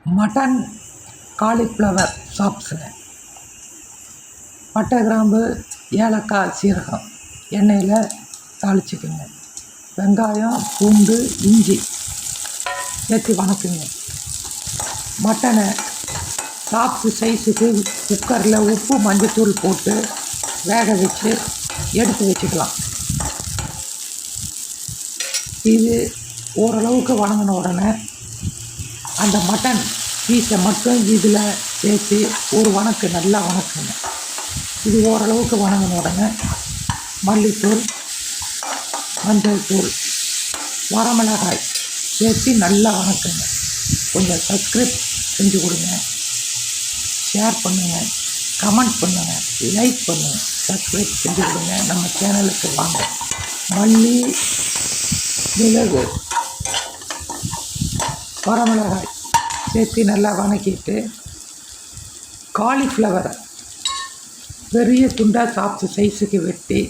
Mutton cauliflower சாப்ஸுங்க. பட்டை, கிராம்பு, ஏலக்காய், சீரகம் எண்ணெயில் தாளிச்சிக்கோங்க. வெங்காயம், பூண்டு, இஞ்சி சேர்த்து வணக்குங்க. மட்டனை சாப்ஸு சைஸுக்கு குக்கரில் உப்பு, மஞ்சத்தூள் போட்டு வேக வச்சு எடுத்து வச்சுக்கலாம். இது ஓரளவுக்கு வணங்கின உடனே அந்த மட்டன் பீஸை மட்டும் இதில் சேர்த்து ஒரு வணக்கு நல்லா வணக்குங்க. இது ஓரளவுக்கு வணங்கின உடனே மல்லித்தூள், மஞ்சள் தூள், வரமிளகாய் சேர்த்து நல்லா வணக்குங்க. கொஞ்சம் சப்ஸ்கிரைப் செஞ்சு கொடுங்க, ஷேர் பண்ணுங்கள், கமெண்ட் பண்ணுங்கள், லைக் பண்ணுங்கள், சப்ஸ்கிரைப் செஞ்சு கொடுங்க. நம்ம சேனலுக்கு வாங்க. மல்லி, மிளகு, வரமிளகாய் சேர்த்து நல்லா வணக்கிட்டு காலிஃப்ளவரை பெரிய துண்டாக சாப்ஸு சைஸுக்கு வெட்டி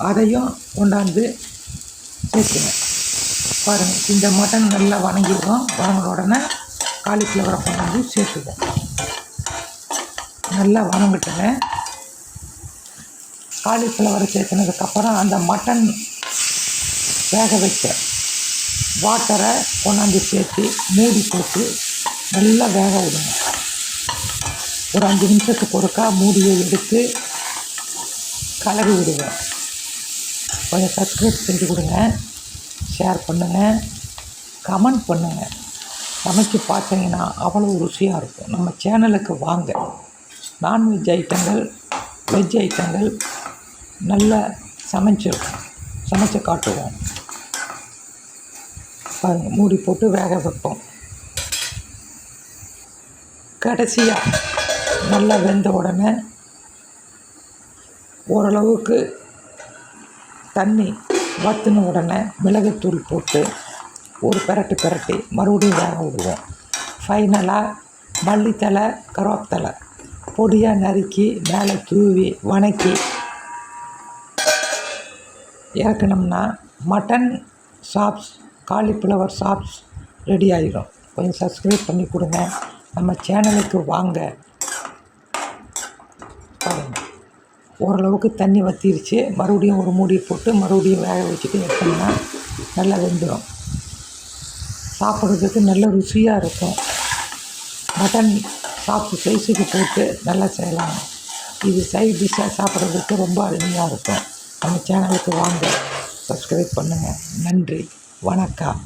அதையும் கொண்டாந்து சேர்த்துங்க. பாருங்கள், இந்த மட்டன் நல்லா வணங்கிடுவோம். வணங்கின உடனே காலிஃப்ளவரை கொண்டாந்து சேர்த்துவோம். நல்லா வணங்கிட்டுங்க. காலிஃப்ளவரை சேர்த்துனதுக்கப்புறம் அந்த மட்டன் வேக வச்ச வாட்டரை கொண்டாந்து சேர்த்து மூடி போட்டு நல்லா வேக விடுங்க. ஒரு 5 நிமிஷத்துக்கு ஒருக்கா மூடியை எடுத்து கலரி விடுவேன். கொஞ்சம் சப்ஸ்கிரைப் செஞ்சு கொடுங்க, ஷேர் பண்ணுங்கள், கமெண்ட் பண்ணுங்கள். சமைச்சு பார்த்தீங்கன்னா அவ்வளோ ருசியாக இருக்கும். நம்ம சேனலுக்கு வாங்க. நான்வெஜ் ஐட்டங்கள், வெஜ் ஐட்டங்கள் நல்லா சமைச்சு காட்டுவோம். பாருங்கள், மூடி போட்டு வேக வைப்போம். கடைசியாக நல்லா வெந்த உடனே ஓரளவுக்கு தண்ணி வற்றின உடனே மிளகுத்தூள் போட்டு ஒரு பிரட்டி மறுபடியும் வேக விடுவோம். ஃபைனலாக மல்லித்தலை, கருவேப்பிலை பொடியாக நறுக்கி மேலே தூவி வணக்கி இறக்கணும்னா mutton chops, cauliflower chops ready ஆகிடும். கொஞ்சம் சப்ஸ்கிரைப் பண்ணி கொடுங்க. நம்ம சேனலுக்கு வாங்க. பாருங்கள், ஓரளவுக்கு தண்ணி வற்றிருச்சு. மறுபடியும் ஒரு மூடி போட்டு மறுபடியும் வேக வச்சுட்டு எடுத்தோம்னா நல்லா வெந்துடும். சாப்பிட்றதுக்கு நல்ல ருசியாக இருக்கும். மட்டன் சாப்ஸு சைஸுக்கு போட்டு நல்லா செய்யலாம். இது சைட் டிஷ்ஷாக சாப்பிட்றதுக்கு ரொம்ப அருமையாக இருக்கும். நம்ம சேனலுக்கு வாங்க, சப்ஸ்கிரைப் பண்ணுங்கள். நன்றி, வணக்கம்.